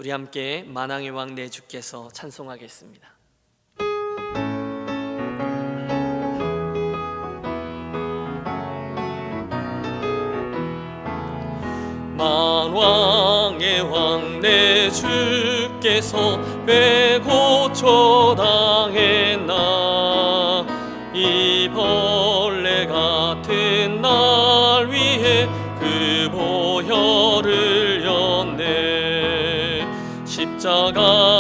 우리 함께 만왕의 왕 내 주께서 찬송하겠습니다. 만왕의 왕 내 주께서 왜 고쳐 당했나. 이 벌레 같은 날 위해 그 보혈을 흘렸네.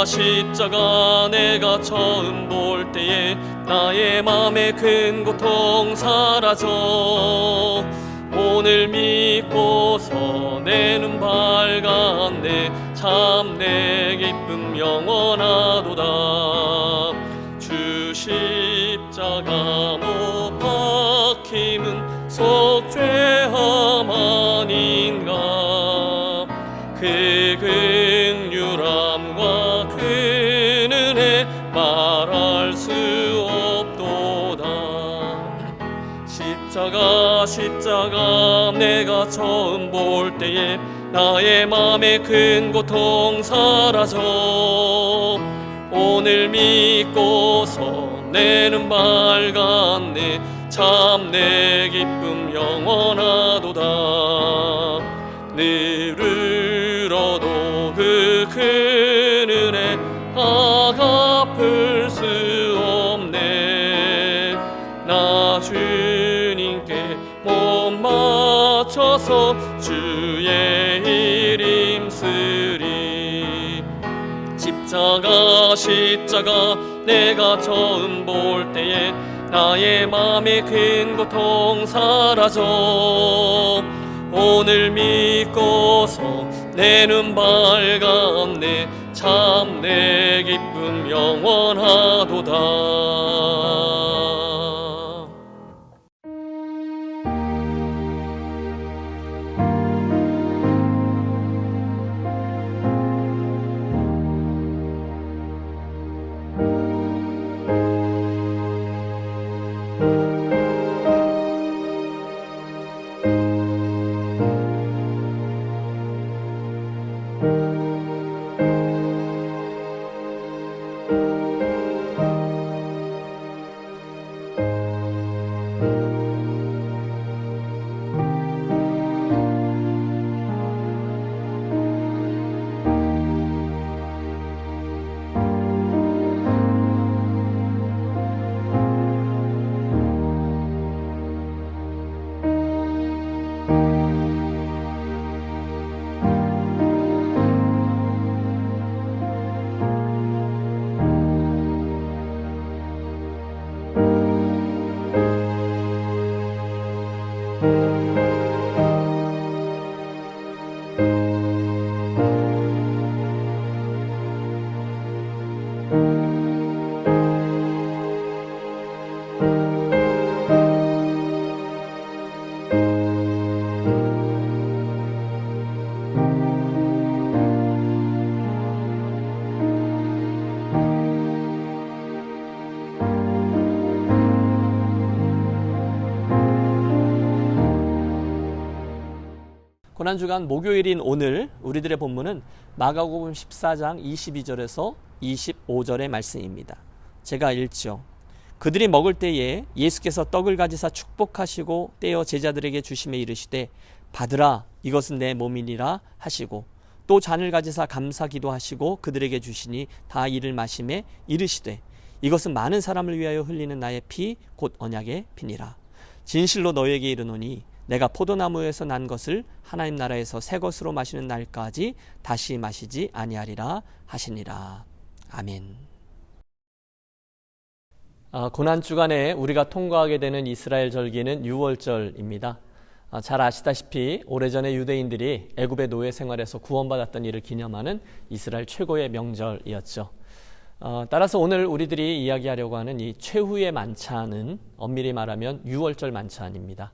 십자가 내가 처음 볼 때에 나의 맘에 큰 고통 사라져. 오늘 믿고서 내 눈 밝았네. 참 내 기쁨 영원하도다. 주 십자가 못 박힘은 속죄함 아닌가. 그 긍휼함과 그 은혜 말할 수 없도다. 십자가 내가 처음 볼 때에 나의 맘에 큰 고통 사라져. 오늘 믿고서 내 눈 밝았네. 참 내 기쁨 영원하도다. 늘 울어도 그 큰 은혜 다 갚을 수 없네. 나 주님께 못 맞춰서 주의 일 힘쓰리. 십자가 내가 처음 볼 때에 나의 맘에 큰 고통 사라져. 오늘 믿고서 내 눈 밝았네. 참 내 기쁨 영원하도다. 고난주간 목요일인 오늘 우리들의 본문은 마가복음 14장 22절에서 25절의 말씀입니다. 제가 읽죠. 그들이 먹을 때에 예수께서 떡을 가지사 축복하시고 떼어 제자들에게 주시매 이르시되 받으라 이것은 내 몸이니라 하시고 또 잔을 가지사 감사 기도하시고 그들에게 주시니 다 이를 마시매 이르시되 이것은 많은 사람을 위하여 흘리는 나의 피 곧 언약의 피니라. 진실로 너희에게 이르노니 내가 포도나무에서 난 것을 하나님 나라에서 새 것으로 마시는 날까지 다시 마시지 아니하리라 하시니라. 아멘. 고난주간에 우리가 통과하게 되는 이스라엘 절기는 유월절입니다. 잘 아시다시피 오래전에 유대인들이 애굽의 노예 생활에서 구원받았던 일을 기념하는 이스라엘 최고의 명절이었죠. 따라서 오늘 우리들이 이야기하려고 하는 이 최후의 만찬은 엄밀히 말하면 유월절 만찬입니다.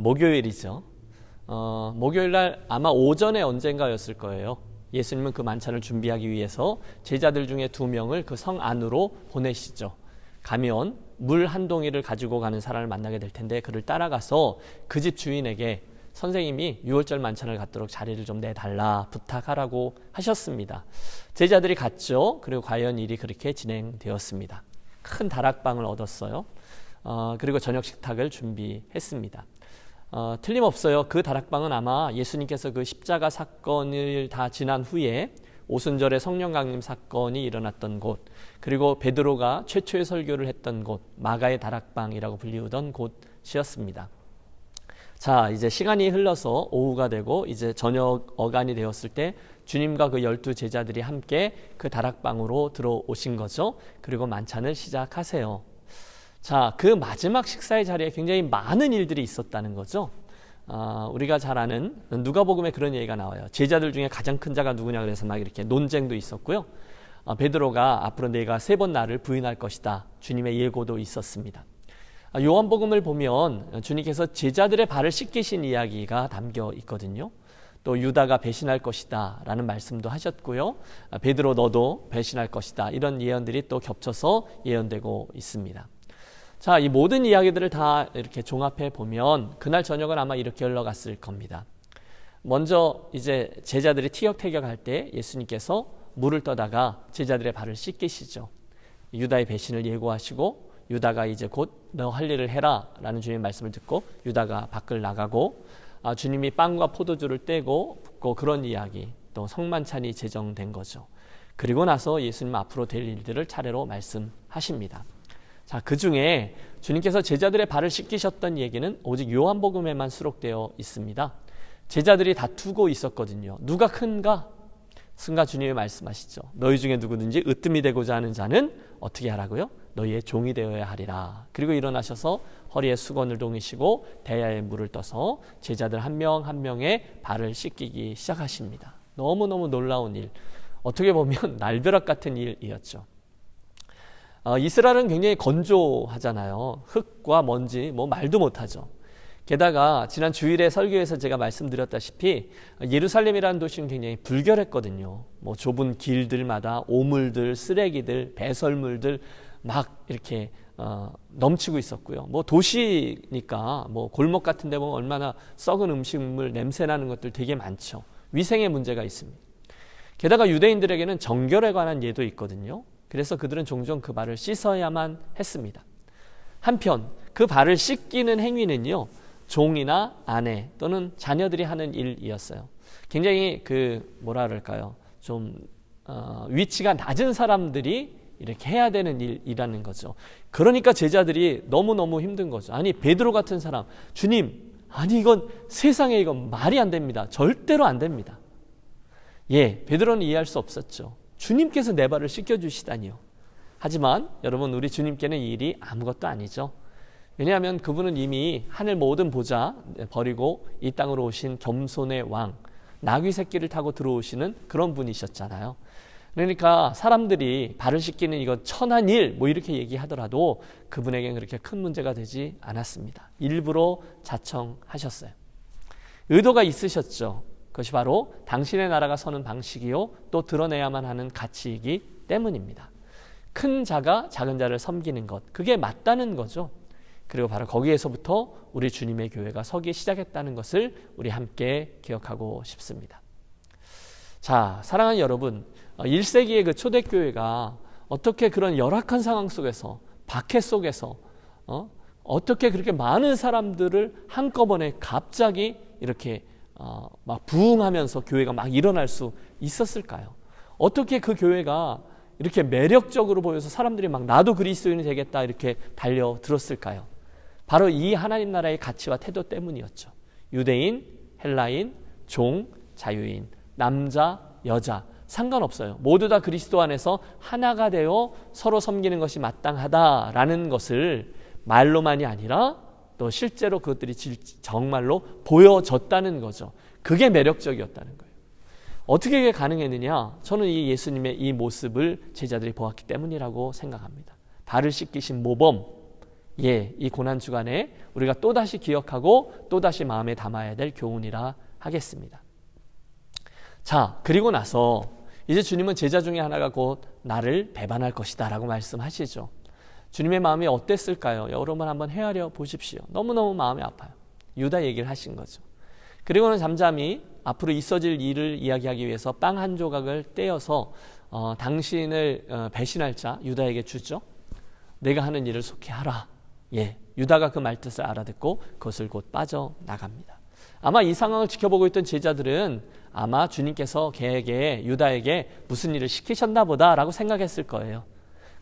목요일이죠. 목요일날 아마 오전에 언젠가였을 거예요. 예수님은 그 만찬을 준비하기 위해서 제자들 중에 2명을 그 성 안으로 보내시죠. 가면 물 한 동이를 가지고 가는 사람을 만나게 될 텐데 그를 따라가서 그 집 주인에게 선생님이 유월절 만찬을 갖도록 자리를 좀 내달라 부탁하라고 하셨습니다. 제자들이 갔죠. 그리고 과연 일이 그렇게 진행되었습니다. 큰 다락방을 얻었어요. 그리고 저녁 식탁을 준비했습니다. 틀림없어요. 그 다락방은 아마 예수님께서 그 십자가 사건을 다 지난 후에 오순절에 성령 강림 사건이 일어났던 곳, 그리고 베드로가 최초의 설교를 했던 곳, 마가의 다락방이라고 불리우던 곳이었습니다. 자, 이제 시간이 흘러서 오후가 되고 이제 저녁 어간이 되었을 때 주님과 그 12 제자들이 함께 그 다락방으로 들어오신 거죠. 그리고 만찬을 시작하세요. 자, 그 마지막 식사의 자리에 굉장히 많은 일들이 있었다는 거죠. 우리가 잘 아는 누가복음에 그런 얘기가 나와요. 제자들 중에 가장 큰 자가 누구냐 그래서 막 이렇게 논쟁도 있었고요. 베드로가 앞으로 내가 3번 나를 부인할 것이다. 주님의 예고도 있었습니다. 요한복음을 보면 주님께서 제자들의 발을 씻기신 이야기가 담겨 있거든요. 또 유다가 배신할 것이다 라는 말씀도 하셨고요. 베드로 너도 배신할 것이다. 이런 예언들이 또 겹쳐서 예언되고 있습니다. 자, 이 모든 이야기들을 다 이렇게 종합해 보면 그날 저녁은 아마 이렇게 흘러갔을 겁니다. 먼저 이제 제자들이 티격태격할 때 예수님께서 물을 떠다가 제자들의 발을 씻기시죠. 유다의 배신을 예고하시고 유다가 이제 곧 너 할 일을 해라 라는 주님의 말씀을 듣고 유다가 밖을 나가고 주님이 빵과 포도주를 떼고 붓고 그런 이야기, 또 성만찬이 제정된 거죠. 그리고 나서 예수님 앞으로 될 일들을 차례로 말씀하십니다. 자, 그 중에 주님께서 제자들의 발을 씻기셨던 얘기는 오직 요한복음에만 수록되어 있습니다. 제자들이 다투고 있었거든요. 누가 큰가? 순간 주님이 말씀하시죠. 너희 중에 누구든지 으뜸이 되고자 하는 자는 어떻게 하라고요? 너희의 종이 되어야 하리라. 그리고 일어나셔서 허리에 수건을 동이시고 대야에 물을 떠서 제자들 한 명 한 명의 발을 씻기기 시작하십니다. 너무너무 놀라운 일, 어떻게 보면 날벼락 같은 일이었죠. 이스라엘은 굉장히 건조하잖아요. 흙과 먼지 뭐 말도 못하죠. 게다가 지난 주일에 설교에서 제가 말씀드렸다시피 예루살렘이라는 도시는 굉장히 불결했거든요. 뭐 좁은 길들마다 오물들, 쓰레기들, 배설물들 막 이렇게 넘치고 있었고요. 뭐 도시니까 뭐 골목 같은 데 보면 얼마나 썩은 음식물 냄새 나는 것들 되게 많죠. 위생의 문제가 있습니다. 게다가 유대인들에게는 정결에 관한 예도 있거든요. 그래서 그들은 종종 그 발을 씻어야만 했습니다. 한편 그 발을 씻기는 행위는요, 종이나 아내 또는 자녀들이 하는 일이었어요. 굉장히 뭐라 그럴까요? 좀 위치가 낮은 사람들이 이렇게 해야 되는 일이라는 거죠. 그러니까 제자들이 너무너무 힘든 거죠. 아니, 베드로 같은 사람, 주님, 아니 이건 세상에 이건 말이 안 됩니다. 절대로 안 됩니다. 예, 베드로는 이해할 수 없었죠. 주님께서 내 발을 씻겨주시다니요. 하지만 여러분, 우리 주님께는 이 일이 아무것도 아니죠. 왜냐하면 그분은 이미 하늘 모든 보좌 버리고 이 땅으로 오신 겸손의 왕, 나귀 새끼를 타고 들어오시는 그런 분이셨잖아요. 그러니까 사람들이 발을 씻기는 이건 천한 일 뭐 이렇게 얘기하더라도 그분에게는 그렇게 큰 문제가 되지 않았습니다. 일부러 자청하셨어요. 의도가 있으셨죠. 그것이 바로 당신의 나라가 서는 방식이요, 또 드러내야만 하는 가치이기 때문입니다. 큰 자가 작은 자를 섬기는 것, 그게 맞다는 거죠. 그리고 바로 거기에서부터 우리 주님의 교회가 서기 시작했다는 것을 우리 함께 기억하고 싶습니다. 자, 사랑하는 여러분, 1세기의 그 초대교회가 어떻게 그런 열악한 상황 속에서, 박해 속에서 어떻게 그렇게 많은 사람들을 한꺼번에 갑자기 이렇게 막 부흥하면서 교회가 막 일어날 수 있었을까요? 어떻게 그 교회가 이렇게 매력적으로 보여서 사람들이 막 나도 그리스도인이 되겠다 이렇게 달려들었을까요? 바로 이 하나님 나라의 가치와 태도 때문이었죠. 유대인, 헬라인, 종, 자유인, 남자, 여자 상관없어요. 모두 다 그리스도 안에서 하나가 되어 서로 섬기는 것이 마땅하다라는 것을 말로만이 아니라 또 실제로 그것들이 정말로 보여졌다는 거죠. 그게 매력적이었다는 거예요. 어떻게 그게 가능했느냐? 저는 이 예수님의 이 모습을 제자들이 보았기 때문이라고 생각합니다. 발을 씻기신 모범, 이 고난주간에 우리가 또다시 기억하고 또다시 마음에 담아야 될 교훈이라 하겠습니다. 자, 그리고 나서 이제 주님은 제자 중에 하나가 곧 나를 배반할 것이다 라고 말씀하시죠. 주님의 마음이 어땠을까요? 여러분 한번 헤아려 보십시오. 너무너무 마음이 아파요. 유다 얘기를 하신 거죠. 그리고는 잠잠히 앞으로 있어질 일을 이야기하기 위해서 빵 한 조각을 떼어서 당신을 배신할 자 유다에게 주죠. 내가 하는 일을 속히 하라. 예, 유다가 그 말뜻을 알아듣고 그것을 곧 빠져나갑니다. 아마 이 상황을 지켜보고 있던 제자들은 아마 주님께서 유다에게 무슨 일을 시키셨나 보다라고 생각했을 거예요.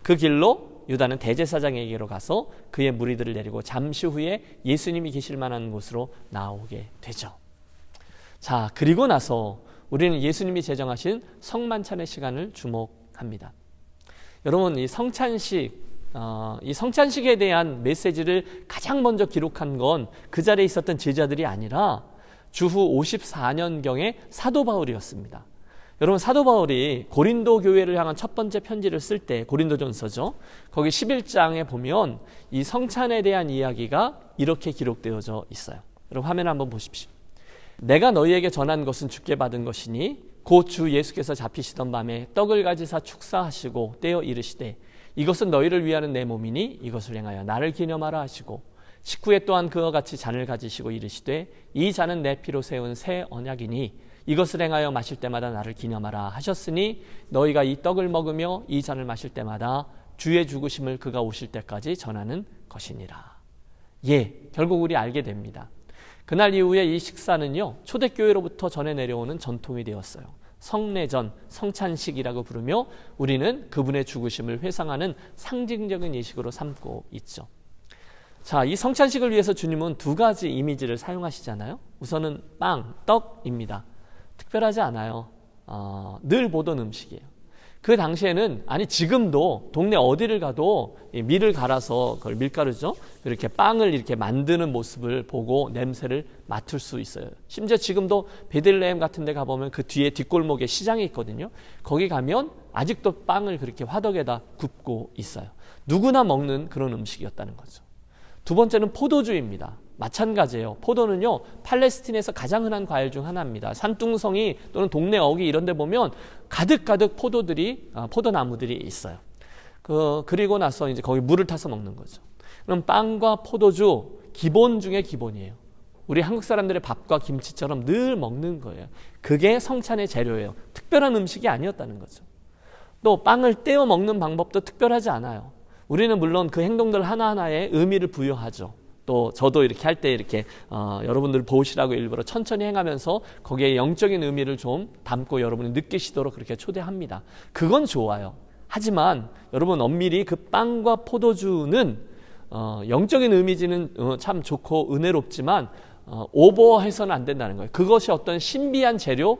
그 길로 유다는 대제사장에게로 가서 그의 무리들을 내리고 잠시 후에 예수님이 계실 만한 곳으로 나오게 되죠. 자, 그리고 나서 우리는 예수님이 제정하신 성만찬의 시간을 주목합니다. 여러분, 이 성찬식에 대한 메시지를 가장 먼저 기록한 건 그 자리에 있었던 제자들이 아니라 주후 54년경의 사도 바울이었습니다. 여러분, 사도 바울이 고린도 교회를 향한 첫 번째 편지를 쓸 때, 고린도전서죠, 거기 11장에 보면 이 성찬에 대한 이야기가 이렇게 기록되어져 있어요. 여러분, 화면 한번 보십시오. 내가 너희에게 전한 것은 주께 받은 것이니 곧 주 예수께서 잡히시던 밤에 떡을 가지사 축사하시고 떼어 이르시되 이것은 너희를 위하는 내 몸이니 이것을 행하여 나를 기념하라 하시고 식후에 또한 그와 같이 잔을 가지시고 이르시되 이 잔은 내 피로 세운 새 언약이니 이것을 행하여 마실 때마다 나를 기념하라 하셨으니 너희가 이 떡을 먹으며 이 잔을 마실 때마다 주의 죽으심을 그가 오실 때까지 전하는 것이니라. 예, 결국 우리 알게 됩니다. 그날 이후에 이 식사는요, 초대교회로부터 전해 내려오는 전통이 되었어요. 성례전, 성찬식이라고 부르며 우리는 그분의 죽으심을 회상하는 상징적인 예식으로 삼고 있죠. 자, 이 성찬식을 위해서 주님은 두 가지 이미지를 사용하시잖아요. 우선은 빵, 떡입니다. 특별하지 않아요. 늘 보던 음식이에요. 그 당시에는, 아니 지금도 동네 어디를 가도 밀을 갈아서, 그걸 밀가루죠, 이렇게 빵을 이렇게 만드는 모습을 보고 냄새를 맡을 수 있어요. 심지어 지금도 베들레헴 같은 데 가보면 그 뒤에 뒷골목에 시장이 있거든요. 거기 가면 아직도 빵을 그렇게 화덕에다 굽고 있어요. 누구나 먹는 그런 음식이었다는 거죠. 두 번째는 포도주입니다. 마찬가지예요. 포도는요, 팔레스틴에서 가장 흔한 과일 중 하나입니다. 산둥성이 또는 동네 어귀 이런 데 보면 가득가득 포도나무들이 있어요. 그리고 나서 이제 거기 물을 타서 먹는 거죠. 그럼 빵과 포도주, 기본 중에 기본이에요. 우리 한국 사람들의 밥과 김치처럼 늘 먹는 거예요. 그게 성찬의 재료예요. 특별한 음식이 아니었다는 거죠. 또 빵을 떼어 먹는 방법도 특별하지 않아요. 우리는 물론 그 행동들 하나하나에 의미를 부여하죠. 또 저도 이렇게 할 때 이렇게 여러분들 보시라고 일부러 천천히 행하면서 거기에 영적인 의미를 좀 담고 여러분이 느끼시도록 그렇게 초대합니다. 그건 좋아요. 하지만 여러분, 엄밀히 그 빵과 포도주는 영적인 의미지는 참 좋고 은혜롭지만 오버해서는 안 된다는 거예요. 그것이 어떤 신비한 재료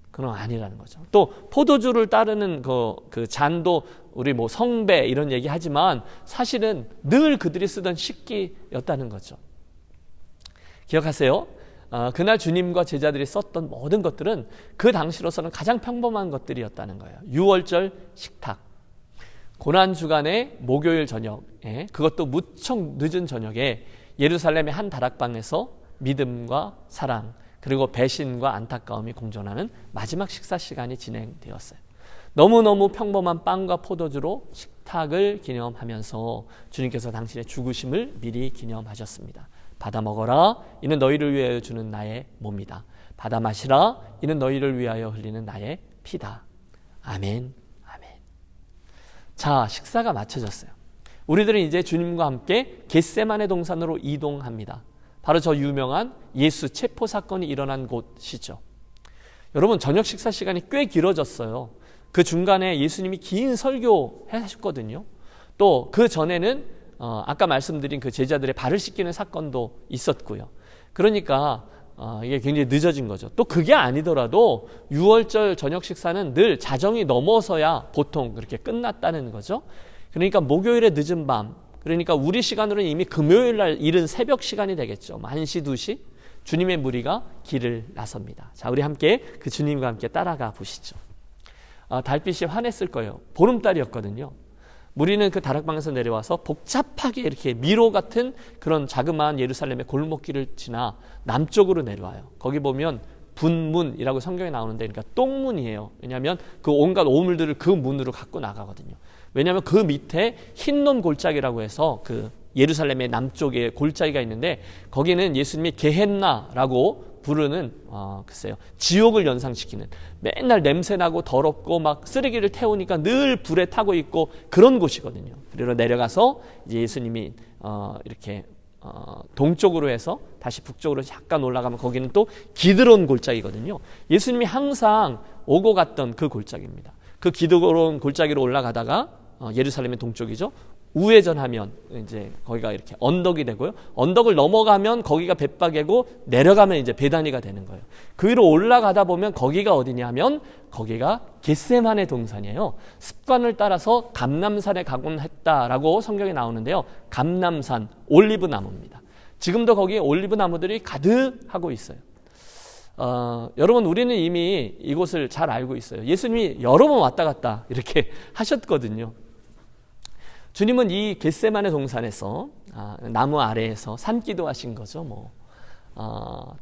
그건 아니라는 거죠. 또 포도주를 따르는 그 잔도 우리 뭐 성배 이런 얘기 하지만 사실은 늘 그들이 쓰던 식기였다는 거죠. 기억하세요? 그날 주님과 제자들이 썼던 모든 것들은 그 당시로서는 가장 평범한 것들이었다는 거예요. 유월절 식탁, 고난주간의 목요일 저녁에, 그것도 무척 늦은 저녁에 예루살렘의 한 다락방에서 믿음과 사랑, 그리고 배신과 안타까움이 공존하는 마지막 식사 시간이 진행되었어요. 너무너무 평범한 빵과 포도주로 식탁을 기념하면서 주님께서 당신의 죽으심을 미리 기념하셨습니다. 받아 먹어라, 이는 너희를 위하여 주는 나의 몸이다. 받아 마시라, 이는 너희를 위하여 흘리는 나의 피다. 아멘, 아멘. 자, 식사가 마쳐졌어요. 우리들은 이제 주님과 함께 겟세마네 동산으로 이동합니다. 바로 저 유명한 예수 체포 사건이 일어난 곳이죠. 여러분, 저녁 식사 시간이 꽤 길어졌어요. 그 중간에 예수님이 긴 설교 하셨거든요. 또 그 전에는 아까 말씀드린 그 제자들의 발을 씻기는 사건도 있었고요. 그러니까 이게 굉장히 늦어진 거죠. 또 그게 아니더라도 6월절 저녁 식사는 늘 자정이 넘어서야 보통 그렇게 끝났다는 거죠. 그러니까 목요일의 늦은 밤, 그러니까 우리 시간으로는 이미 금요일 날 이른 새벽 시간이 되겠죠. 1시, 2시 주님의 무리가 길을 나섭니다. 자, 우리 함께 그 주님과 함께 따라가 보시죠. 달빛이 환했을 거예요. 보름달이었거든요. 무리는 그 다락방에서 내려와서 복잡하게 이렇게 미로 같은 그런 자그마한 예루살렘의 골목길을 지나 남쪽으로 내려와요. 거기 보면 분문이라고 성경에 나오는데, 그러니까 똥문이에요. 왜냐하면 그 온갖 오물들을 그 문으로 갖고 나가거든요. 왜냐하면 그 밑에 흰놈 골짜기라고 해서 그 예루살렘의 남쪽에 골짜기가 있는데 거기는 예수님이 게헨나라고 부르는 글쎄요 지옥을 연상시키는 맨날 냄새나고 더럽고 막 쓰레기를 태우니까 늘 불에 타고 있고 그런 곳이거든요. 그리고 내려가서 이제 예수님이 이렇게 동쪽으로 해서 다시 북쪽으로 약간 올라가면 거기는 또 기드론 골짜기거든요. 예수님이 항상 오고 갔던 그 골짜기입니다. 그 기드론 골짜기로 올라가다가 예루살렘의 동쪽이죠. 우회전하면 이제 거기가 이렇게 언덕이 되고요. 언덕을 넘어가면 거기가 벳바게고 내려가면 이제 베다니가 되는 거예요. 그 위로 올라가다 보면 거기가 어디냐면 거기가 겟세마네 동산이에요. 습관을 따라서 감람산에 가곤 했다라고 성경에 나오는데요. 감람산, 올리브 나무입니다. 지금도 거기에 올리브 나무들이 가득하고 있어요. 여러분 우리는 이미 이곳을 잘 알고 있어요. 예수님이 여러 번 왔다 갔다 이렇게 하셨거든요. 주님은 이 겟세마네 동산에서 나무 아래에서 산기도 하신 거죠.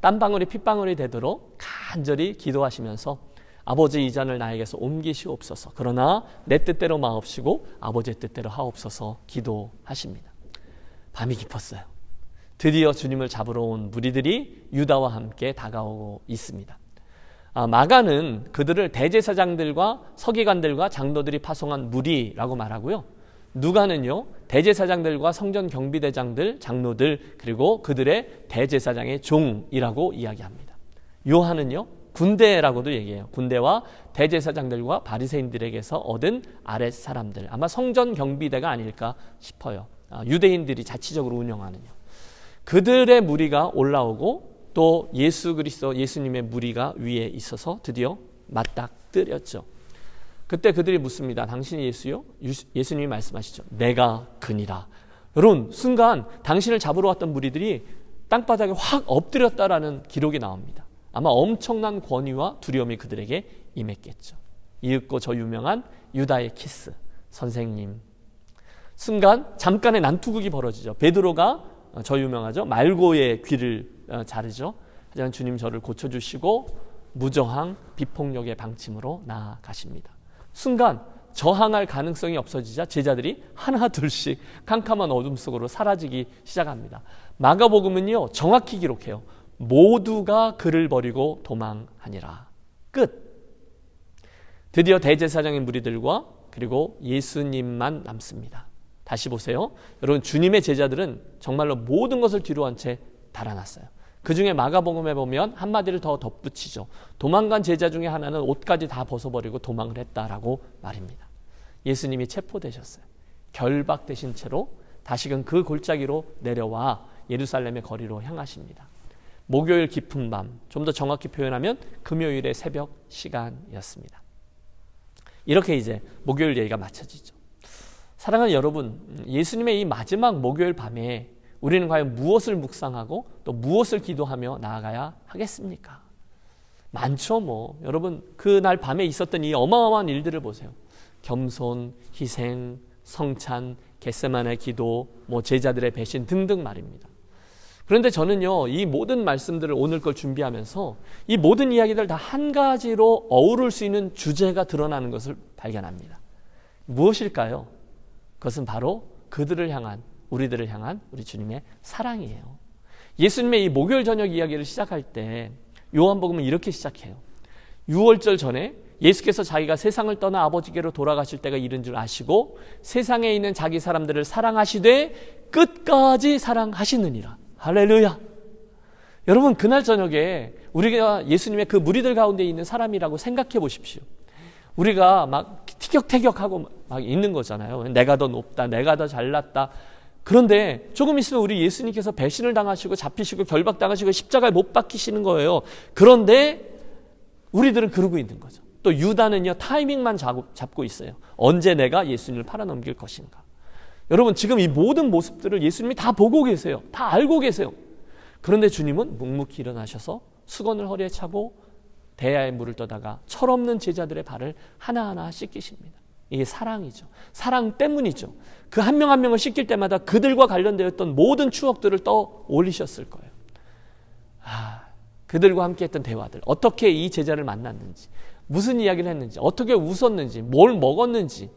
땀방울이 핏방울이 되도록 간절히 기도하시면서 아버지 이 잔을 나에게서 옮기시옵소서. 그러나 내 뜻대로 마옵시고 아버지의 뜻대로 하옵소서 기도하십니다. 밤이 깊었어요. 드디어 주님을 잡으러 온 무리들이 유다와 함께 다가오고 있습니다. 마가는 그들을 대제사장들과 서기관들과 장로들이 파송한 무리라고 말하고요. 누가는요 대제사장들과 성전 경비대장들, 장로들 그리고 그들의 대제사장의 종이라고 이야기합니다. 요한은요 군대라고도 얘기해요. 군대와 대제사장들과 바리새인들에게서 얻은 아랫사람들, 아마 성전 경비대가 아닐까 싶어요. 유대인들이 자치적으로 운영하는요. 그들의 무리가 올라오고 또 예수 그리스도 예수님의 무리가 위에 있어서 드디어 맞닥뜨렸죠. 그때 그들이 묻습니다. 당신이 예수요? 예수님이 말씀하시죠. 내가 그니라. 여러분 순간 당신을 잡으러 왔던 무리들이 땅바닥에 확 엎드렸다라는 기록이 나옵니다. 아마 엄청난 권위와 두려움이 그들에게 임했겠죠. 이윽고 저 유명한 유다의 키스. 선생님. 순간 잠깐의 난투극이 벌어지죠. 베드로가 저 유명하죠. 말고의 귀를 자르죠. 하지만 주님 저를 고쳐주시고 무저항 비폭력의 방침으로 나아가십니다. 순간 저항할 가능성이 없어지자 제자들이 하나 둘씩 캄캄한 어둠 속으로 사라지기 시작합니다. 마가복음은요 정확히 기록해요. 모두가 그를 버리고 도망하니라. 끝. 드디어 대제사장의 무리들과 그리고 예수님만 남습니다. 다시 보세요. 여러분 주님의 제자들은 정말로 모든 것을 뒤로 한 채 달아났어요. 그 중에 마가복음에 보면 한마디를 더 덧붙이죠. 도망간 제자 중에 하나는 옷까지 다 벗어버리고 도망을 했다라고 말입니다. 예수님이 체포되셨어요. 결박되신 채로 다시금 그 골짜기로 내려와 예루살렘의 거리로 향하십니다. 목요일 깊은 밤, 좀 더 정확히 표현하면 금요일의 새벽 시간이었습니다. 이렇게 이제 목요일 얘기가 마쳐지죠. 사랑하는 여러분, 예수님의 이 마지막 목요일 밤에 우리는 과연 무엇을 묵상하고 또 무엇을 기도하며 나아가야 하겠습니까? 많죠. 여러분 그날 밤에 있었던 이 어마어마한 일들을 보세요. 겸손, 희생, 성찬, 겟세마네 기도, 제자들의 배신 등등 말입니다. 그런데 저는요 이 모든 말씀들을 오늘 걸 준비하면서 이 모든 이야기들 다 한 가지로 어우를 수 있는 주제가 드러나는 것을 발견합니다. 무엇일까요? 그것은 바로 그들을 향한, 우리들을 향한 우리 주님의 사랑이에요. 예수님의 이 목요일 저녁 이야기를 시작할 때 요한복음은 이렇게 시작해요. 유월절 전에 예수께서 자기가 세상을 떠나 아버지께로 돌아가실 때가 이른 줄 아시고 세상에 있는 자기 사람들을 사랑하시되 끝까지 사랑하시느니라. 할렐루야. 여러분 그날 저녁에 우리가 예수님의 그 무리들 가운데 있는 사람이라고 생각해 보십시오. 우리가 막 티격태격하고 막 있는 거잖아요. 내가 더 높다, 내가 더 잘났다. 그런데 조금 있으면 우리 예수님께서 배신을 당하시고 잡히시고 결박당하시고 십자가에 못 박히시는 거예요. 그런데 우리들은 그러고 있는 거죠. 또 유다는요 타이밍만 잡고 있어요. 언제 내가 예수님을 팔아넘길 것인가. 여러분 지금 이 모든 모습들을 예수님이 다 보고 계세요. 다 알고 계세요. 그런데 주님은 묵묵히 일어나셔서 수건을 허리에 차고 대야의 물을 떠다가 철없는 제자들의 발을 하나하나 씻기십니다. 이게 사랑이죠. 사랑 때문이죠. 그 한 명 한 명을 씻길 때마다 그들과 관련되었던 모든 추억들을 떠올리셨을 거예요. 그들과 함께 했던 대화들, 어떻게 이 제자를 만났는지, 무슨 이야기를 했는지, 어떻게 웃었는지, 뭘 먹었는지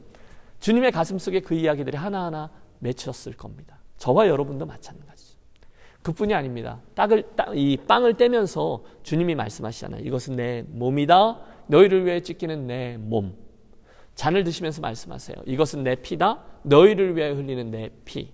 주님의 가슴 속에 그 이야기들이 하나하나 맺혔을 겁니다. 저와 여러분도 마찬가지죠. 그뿐이 아닙니다. 이 빵을 떼면서 주님이 말씀하시잖아요. 이것은 내 몸이다. 너희를 위해 찢기는 내 몸. 잔을 드시면서 말씀하세요. 이것은 내 피다. 너희를 위해 흘리는 내 피.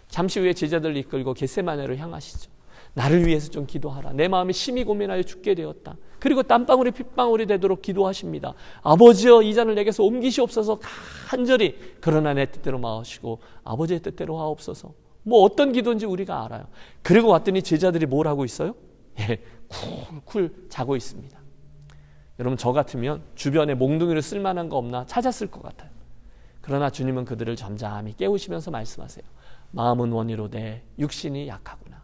잠시 후에 제자들을 이끌고 겟세마네로 향하시죠. 나를 위해서 좀 기도하라. 내 마음이 심히 고민하여 죽게 되었다. 그리고 땀방울이 핏방울이 되도록 기도하십니다. 아버지여 이 잔을 내게서 옮기시옵소서. 간절히 그러나 내 뜻대로 마시고 아버지의 뜻대로 하옵소서. 뭐 어떤 기도인지 우리가 알아요. 그리고 왔더니 제자들이 뭘 하고 있어요? 쿨쿨 자고 있습니다. 여러분 저 같으면 주변에 몽둥이를 쓸만한 거 없나 찾았을 것 같아요. 그러나 주님은 그들을 잠잠히 깨우시면서 말씀하세요. 마음은 원이로되 육신이 약하구나.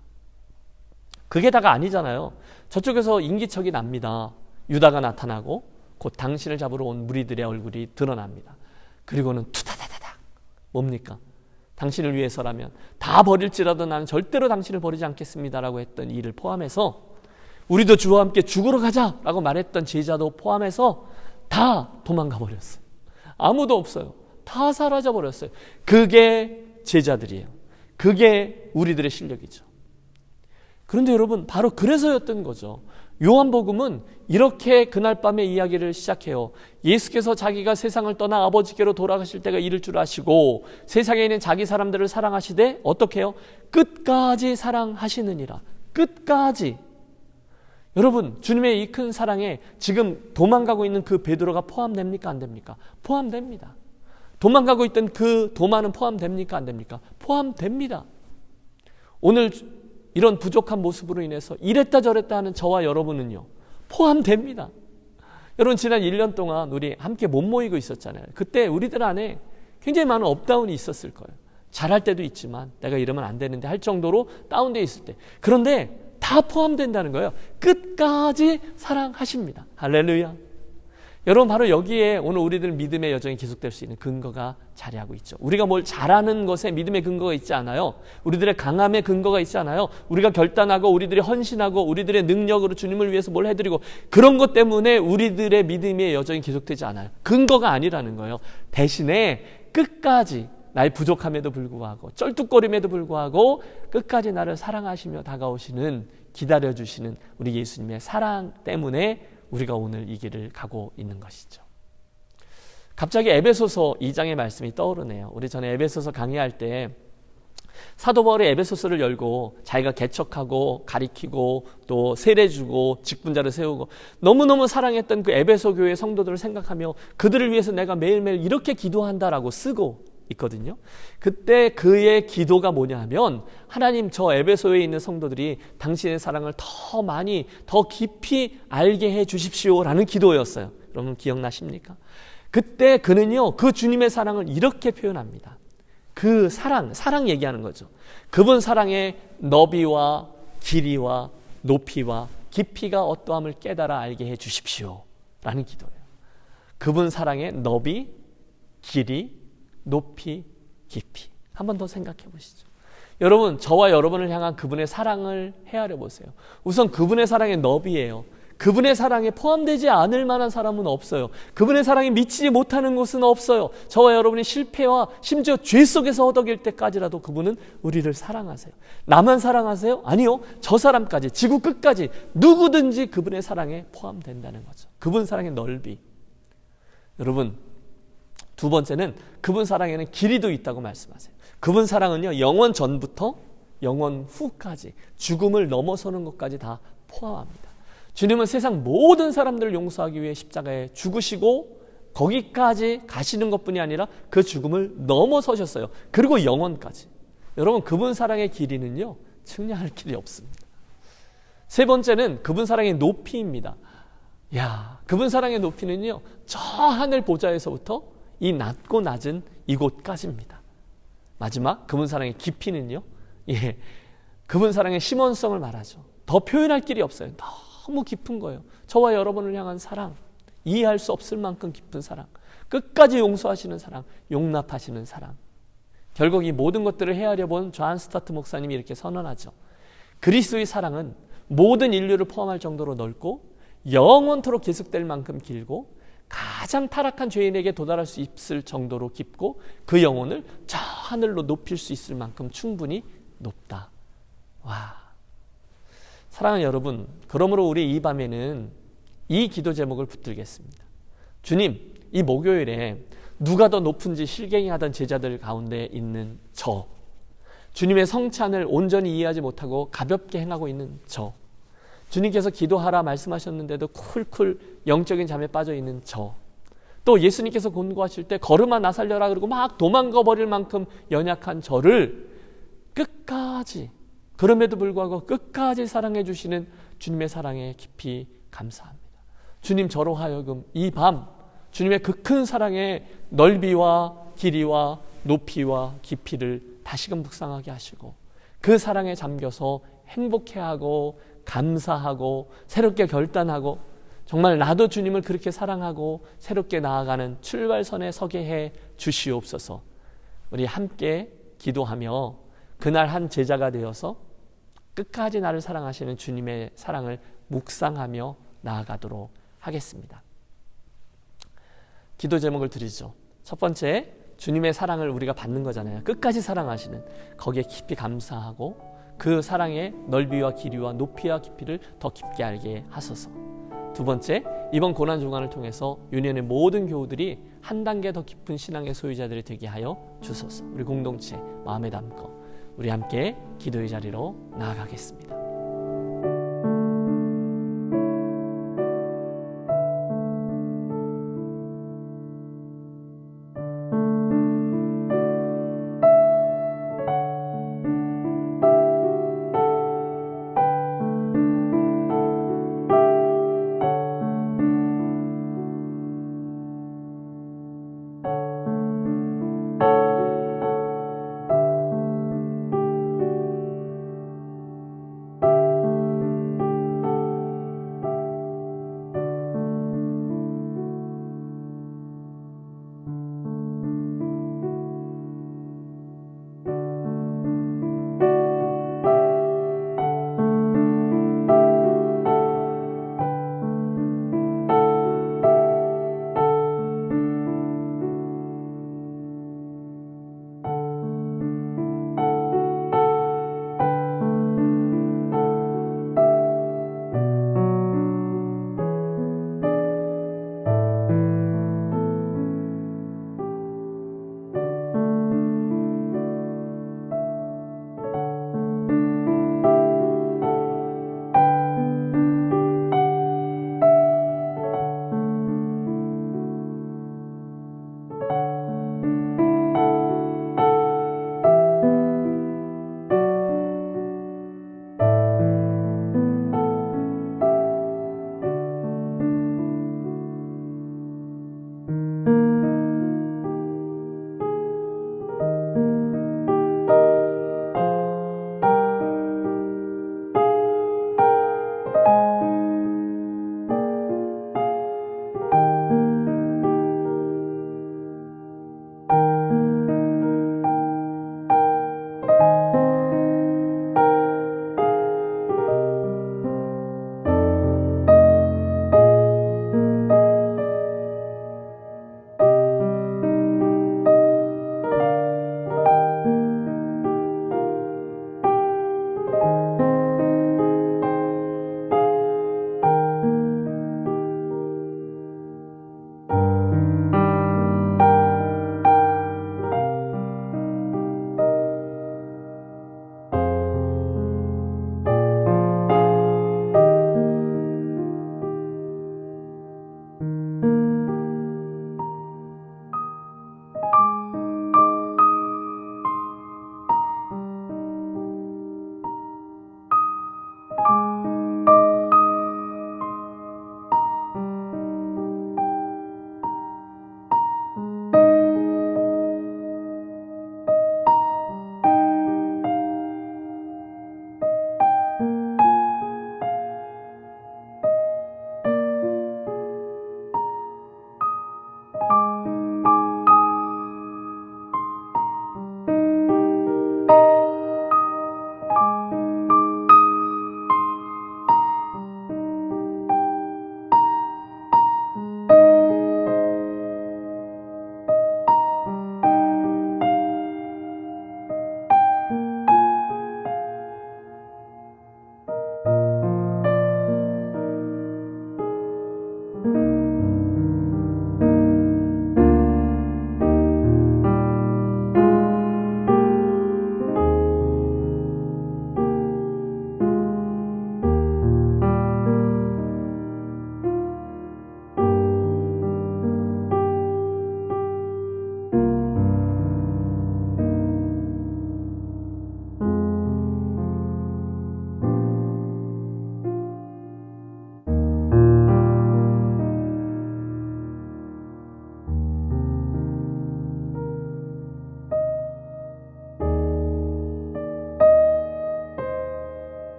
그게 다가 아니잖아요. 저쪽에서 인기척이 납니다. 유다가 나타나고 곧 당신을 잡으러 온 무리들의 얼굴이 드러납니다. 그리고는 투다다다닥. 뭡니까? 당신을 위해서라면 다 버릴지라도 나는 절대로 당신을 버리지 않겠습니다라고 했던 이를 포함해서 우리도 주와 함께 죽으러 가자라고 말했던 제자도 포함해서 다 도망가 버렸어요. 아무도 없어요. 다 사라져 버렸어요. 그게 제자들이에요. 그게 우리들의 실력이죠. 그런데 여러분 바로 그래서였던 거죠. 요한복음은 이렇게 그날 밤의 이야기를 시작해요. 예수께서 자기가 세상을 떠나 아버지께로 돌아가실 때가 이를 줄 아시고 세상에 있는 자기 사람들을 사랑하시되 어떻게 해요? 끝까지 사랑하시느니라. 끝까지. 여러분 주님의 이 큰 사랑에 지금 도망가고 있는 그 베드로가 포함됩니까? 안 됩니까? 포함됩니다. 도망가고 있던 그 도마는 포함됩니까? 안 됩니까? 포함됩니다. 오늘 이런 부족한 모습으로 인해서 이랬다 저랬다 하는 저와 여러분은요 포함됩니다. 여러분 지난 1년 동안 우리 함께 못 모이고 있었잖아요. 그때 우리들 안에 굉장히 많은 업다운이 있었을 거예요. 잘할 때도 있지만 내가 이러면 안 되는데 할 정도로 다운되어 있을 때. 그런데 다 포함된다는 거예요. 끝까지 사랑하십니다. 할렐루야. 여러분 바로 여기에 오늘 우리들 믿음의 여정이 계속될 수 있는 근거가 자리하고 있죠. 우리가 뭘 잘하는 것에 믿음의 근거가 있지 않아요. 우리들의 강함의 근거가 있지 않아요. 우리가 결단하고 우리들이 헌신하고 우리들의 능력으로 주님을 위해서 뭘 해드리고 그런 것 때문에 우리들의 믿음의 여정이 계속되지 않아요. 근거가 아니라는 거예요. 대신에 끝까지 나의 부족함에도 불구하고 쩔뚝거림에도 불구하고 끝까지 나를 사랑하시며 다가오시는 기다려주시는 우리 예수님의 사랑 때문에 우리가 오늘 이 길을 가고 있는 것이죠. 갑자기 에베소서 2장의 말씀이 떠오르네요. 우리 전에 에베소서 강의할 때 사도 바울이 에베소서를 열고 자기가 개척하고 가리키고 또 세례주고 직분자를 세우고 너무너무 사랑했던 그 에베소 교회 성도들을 생각하며 그들을 위해서 내가 매일매일 이렇게 기도한다라고 쓰고 있거든요. 그때 그의 기도가 뭐냐 하면 하나님 저 에베소에 있는 성도들이 당신의 사랑을 더 많이 더 깊이 알게 해 주십시오라는 기도였어요. 여러분 기억나십니까? 그때 그는요 그 주님의 사랑을 이렇게 표현합니다. 그 사랑 얘기하는 거죠. 그분 사랑의 너비와 길이와 높이와 깊이가 어떠함을 깨달아 알게 해 주십시오 라는 기도예요. 그분 사랑의 너비, 길이, 높이, 깊이. 한 번 더 생각해 보시죠. 여러분 저와 여러분을 향한 그분의 사랑을 헤아려 보세요. 우선 그분의 사랑의 너비예요. 그분의 사랑에 포함되지 않을 만한 사람은 없어요. 그분의 사랑에 미치지 못하는 곳은 없어요. 저와 여러분이 실패와 심지어 죄 속에서 허덕일 때까지라도 그분은 우리를 사랑하세요. 나만 사랑하세요? 아니요. 저 사람까지 지구 끝까지 누구든지 그분의 사랑에 포함된다는 거죠. 그분 사랑의 넓이. 여러분 두 번째는 그분 사랑에는 길이도 있다고 말씀하세요. 그분 사랑은요 영원 전부터 영원 후까지 죽음을 넘어서는 것까지 다 포함합니다. 주님은 세상 모든 사람들을 용서하기 위해 십자가에 죽으시고 거기까지 가시는 것뿐이 아니라 그 죽음을 넘어서셨어요. 그리고 영원까지. 여러분 그분 사랑의 길이는요 측량할 길이 없습니다. 세 번째는 그분 사랑의 높이입니다. 그분 사랑의 높이는요 저 하늘 보좌에서부터 이 낮고 낮은 이곳까지입니다. 마지막 그분 사랑의 깊이는요 그분 사랑의 심원성을 말하죠. 더 표현할 길이 없어요. 너무 깊은 거예요. 저와 여러분을 향한 사랑, 이해할 수 없을 만큼 깊은 사랑, 끝까지 용서하시는 사랑, 용납하시는 사랑. 결국 이 모든 것들을 헤아려 본 존 스타트 목사님이 이렇게 선언하죠. 그리스도의 사랑은 모든 인류를 포함할 정도로 넓고 영원토록 계속될 만큼 길고 가장 타락한 죄인에게 도달할 수 있을 정도로 깊고 그 영혼을 저 하늘로 높일 수 있을 만큼 충분히 높다. 와, 사랑하는 여러분, 그러므로 우리 이 밤에는 이 기도 제목을 붙들겠습니다. 주님, 이 목요일에 누가 더 높은지 실갱이하던 제자들 가운데 있는 저, 주님의 성찬을 온전히 이해하지 못하고 가볍게 행하고 있는 저, 주님께서 기도하라 말씀하셨는데도 쿨쿨 영적인 잠에 빠져 있는 저, 또 예수님께서 권고하실 때 걸음아 나 살려라 그러고 막 도망가 버릴 만큼 연약한 저를 끝까지, 그럼에도 불구하고 끝까지 사랑해 주시는 주님의 사랑에 깊이 감사합니다. 주님, 저로 하여금 이 밤 주님의 그 큰 사랑의 넓이와 길이와 높이와 깊이를 다시금 묵상하게 하시고 그 사랑에 잠겨서 행복해하고 감사하고 새롭게 결단하고 정말 나도 주님을 그렇게 사랑하고 새롭게 나아가는 출발선에 서게 해 주시옵소서. 우리 함께 기도하며 그날 한 제자가 되어서 끝까지 나를 사랑하시는 주님의 사랑을 묵상하며 나아가도록 하겠습니다. 기도 제목을 드리죠. 첫 번째, 주님의 사랑을 우리가 받는 거잖아요. 끝까지 사랑하시는, 거기에 깊이 감사하고 그 사랑의 넓이와 길이와 높이와 깊이를 더 깊게 알게 하소서. 두 번째, 이번 고난 주간을 통해서 유년의 모든 교우들이 한 단계 더 깊은 신앙의 소유자들이 되게 하여 주소서. 우리 공동체 마음에 담고 우리 함께 기도의 자리로 나아가겠습니다.